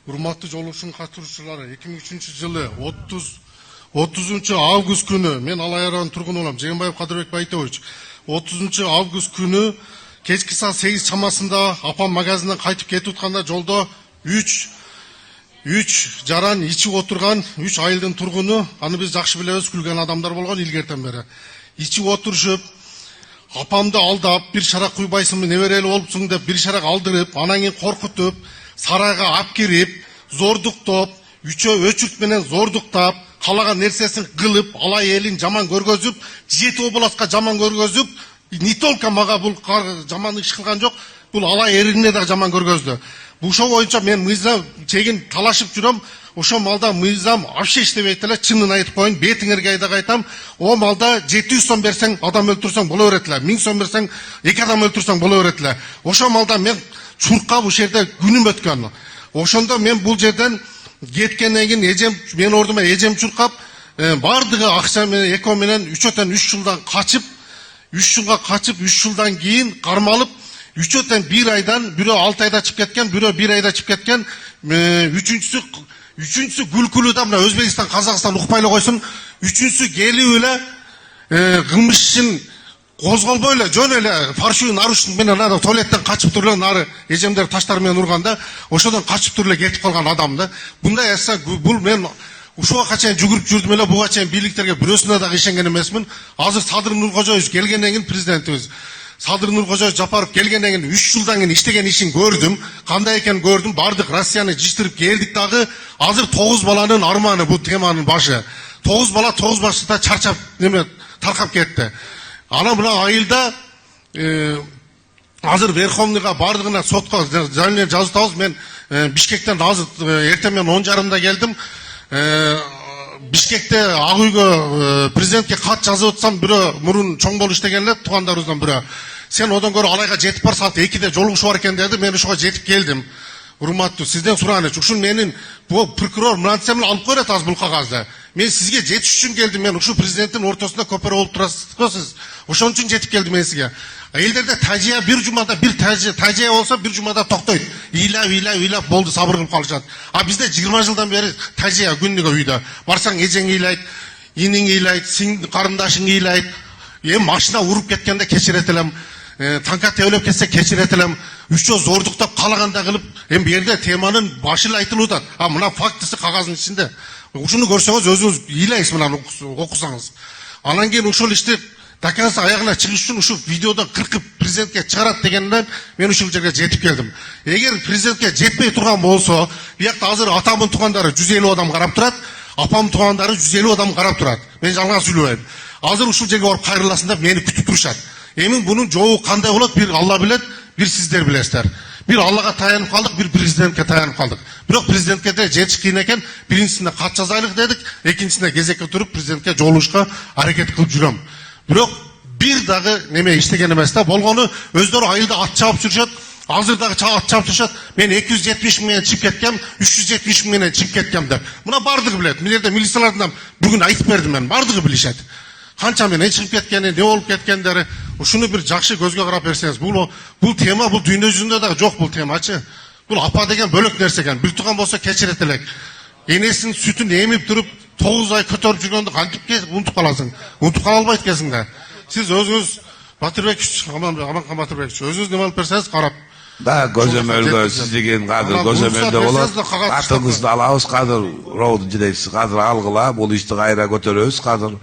Урматтуу жолугушууга катышуучулары 2003 жылы 30 август күнү мен Алай айран тургуну болом. Жээнбаев Кадырбек Байтович 30 август күнү кечки саат 8 чамасында апам магазинден кайтып кетип атканда жолдо 3 жаран ичип отурган 3 айылдын тургуну, аны биз жакшы билебиз, күлгөн адамдар болгон илгертен бери. Ичип отурушуп, апамды алдап, бир шарак куйбайсыңбы, неберели болупсуң деп бир шарак алдырып, анан кийин коркутуп, сарайга алып кирип, зордуктоп, өчүрт менен зордуктап, калаган нерсесин кылып, Алай элин жаман көргөзүп, 7 областка жаман көргөзүп, не только мага бул жаман иш кылган жок, бул Алай элине да жаман көргөздү. Ошо боюнча мен мыйзам чегин талашып жүрөм. Ошо малда мыйзам вообще иштебейт эле, чынын айтып коеюн, бетиңерге айдап айтам. О малда 700 сом берсең адам өлтүрсөң боло берет эле, 1000 сом берсең 2 адам өлтүрсөң боло берет эле. Ошо малда мен чуркап ушул жерде күнүм өткөн. Ошондо мен бул жерден кеткенден кийин эжем, мен ордума эжем чуркап, бардыгы акча менен эко менен 3 жылдан качып, 3 жылга качып, 3 жылдан кийин кармалып, 1 айдан, бирөө 6 айда чыгып кеткен, бирөө 1 айда чыгып кеткен, үчүнчүсү күлкүлүү да мына Өзбекстан, Казакстан укпай эле койсун, үчүнчүсү келип эле кылмыш ишин козголбой эле, жөн эле фаршивый нарушник менен аны туалеттен качып туруп эле нары эжемдер таштар менен урганда, ошодон качып туруп эле кетип калган адам да. Мындай аса бул мен ушуга чейин жүгүрүп жүрдүм эле, буга чейин бийликтерге бирөөсүнө дагы ишенген эмесмин. Азыр Садыр Нуркожоевич келгенден кийин, президентибиз Садыр Нуркожоевич Жапаров келгенден кийин 3 жылдан кийин иштеген ишин көрдүм. Кандай экенин көрдүм. Бардык Россияны жыштырып келдик дагы. Азыр 9 баланын арманы бул теманын башы. 9 бала 9 башта чарчап неме таркап кетти. Ана мына айылда азыр Верховныйга бардыгына сотко заявление жазып атабыз. Мен Бишкектен азыр эртең менен 10:30да келдим. Бишкекте Ак үйгө президентке кат жазып атсам, бирөө мурун чоң болуп иштеген эле, туугандарыбыздан бирөө. Сен одан көрө Алайга жетип бар, саат 2-де жолугушу бар экен деди. Мен ошого жетип келдим. Урматтуу, сизден сураган эч. Ушул менин бул прокурор мынантсем эле алып койрат азыр бул кагазды. Мен сизге жетиш үчүн келдим. Мен ушул президенттин ортосунда көпөр болуп турасыз го сиз. Ошон үчүн жетип келдим мен сизге. Элдерде тажия бир жумада бир тажия болсо бир жумада токтойт. Ыйлап болду, сабыр кылып калышат. А бизде 20 жылдан бери тажия күнүгө үйдө. Барсаң эжең ыйлайт, иниң ыйлайт, сиң карындашың ыйлайт. Машина уруп кеткенде кечирет элем. Танка тебелеп кетсе кечирет элем. Үчөө зордуктап калаганда кылып, бу жерде теманын башы эле айтылып атат. А мына фактысы кагаздын ичинде. Ушуну көрсөңүз өзүңүз ыйлайсыз мына окусаңыз. Анан кийин ушул ишти такансы аягына чыгыш үчүн ушул видеодон кыркып президентке чыгарат дегенден мен ушул жерге жетип келдим. Эгер президентке жетпей турган болсо, биякта азыр атамдын туугандары 150 адам карап турат, апамдын туугандары 150 адам карап турат. Мен жалган сүйлөбөйм. Азыр ушул жерге барып кайрыласың деп мени күтүп турушат. Эми бунун жообу кандай болот? Бир Алла билет, бир сиздер билесиздер. Бир Аллага таянып калдык, бир президентке таянып калдык. Бирок президентке де жетиш кыйын экен. Биринчисине кат жазайлык дедик, экинчисине кезекке туруп президентке жолугушка аракет кылып жүрөм. Бирок бир дагы неме иштеген эмес да. Болгону өздөрү айылда ат чабып жүрүшөт. Азыр дагы ат чабып жүрүшөт. Мен 270 000 менен чыгып кеткем, 370 000 менен чыгып кеткем деп. Мына бардыгы билет. Мен жерде милициялардан бүгүн айтып бердим мен. Бардыгы билишет. Канча менен чыгып кеткени, не болуп кеткендери, ушуну бир жакшы көзгө карап берсеңиз. Бул тема, бул дүйнө жүзүндө дагы жок бул темачы. Бул апа деген бөлөк нерсе экен. Бир тууган болсо кечирет элек. Энесинин сүтүн эмип туруп 9 ай көтөрүп жүргөндү кантип унутуп каласың? Унутуп кала албайт экенсиң да. Сиз өзүңүз Батырбекович, Аманхан Батырбекович, өзүңүз неме алып берсеңиз карап. Да, көзөмөлдө сиз деген кадыр көзөмөлдө болот. Атыңызды алабыз, кадыр роодун жетекчиси, кадыр алгыла, бул ишти кайра көтөрөбүз, кадыр.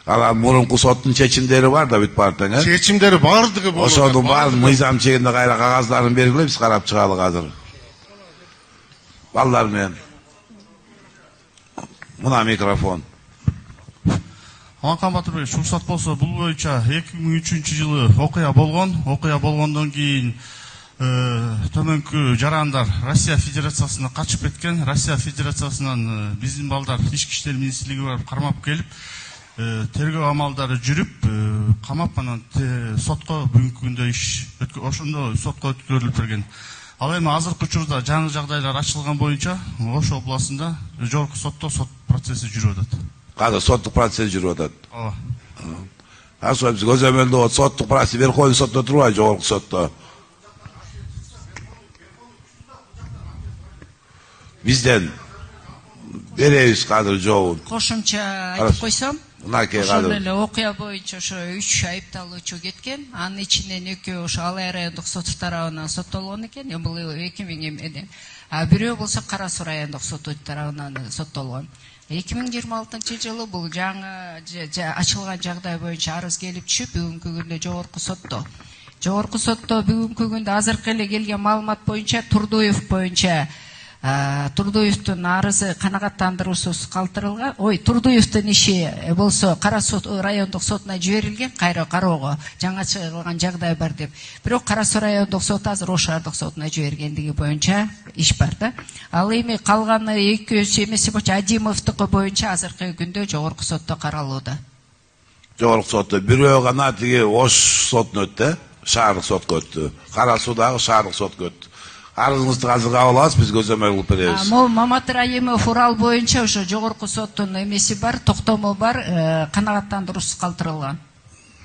Ала мурунку соттун чечимдери бар да бүт партаң, э? Чечимдери бардыгы болот. Ошонун баарын мыйзам чегинде кайра кагаздарын бергиле, биз карап чыгалы кадыр. Балдар менен. Мына микрофон. Аманхан Батырбекович, уруксат болсо, бул боюнча 2003 жылы окуя болгон. Окуя болгондон кийин төмөнкү жарандар Россия Федерациясына качып кеткен. Россия Федерациясынан биздин балдар ички иштер министрлиги барып кармап келип, тергөө амалдары жүрүп, камап анан сотко бүгүнкү күндө иш ошондо сотко өткөрүлүп берген. Ал эми азыркы учурда жаңы жагдайлар ачылган боюнча Ош областында жогорку сотто сот процесси жүрүп атат. Кадыр соттук процесс жүрүп атат. Ооба. Ошо биз көзөмөлдө соттук процесс Верховный сотто турбайбы, жогорку сотто? Bizden berебиз кадыр жогун. Кошумча айтып койсом, Мынакей ошол кадыр. эле окуя боюнча ошо 3 айыпталуучу кеткен. Анын ичинен экөө ошо Алай райондук соту тарабынан соттолгон экен. Бул 2000 а бирөө болсо Кара Суу райондук соту тарабынан соттолгон. 2026 жылы бул жаңы ачылган жагдай боюнча арыз келип түшүп, бүгүнкү күндө жогорку сотто. Жогорку сотто бүгүнкү күндө азыркы эле келген маалымат боюнча Турдуев боюнча Турдуевдун арызы канагаттандыруусуз калтырылган. Турдуевдун иши болсо Кара Суу райондук сотуна жиберилген, кайра кароого жаңа чыгылган жагдай бар деп. Бирок Кара Суу райондук соту азыр Ош шаардык сотуна жибергендиги боюнча иш бар да. Ал эми калганы экөөсү эмеси боюнча Адимовдуку боюнча азыркы күндө жогорку сотто каралууда. Жогорку сотто бирөө гана тиги Ош сотуна өттү, шаардык сотко өттү. Кара Суудагы шаардык сотко өттү. Арызыңызды азыр кабыл алабыз, биз көзөмөл кылып беребиз. Мамат Раимов Урал боюнча ошо жогорку соттун эмеси бар, токтому бар, канагаттандыруусуз калтырылган.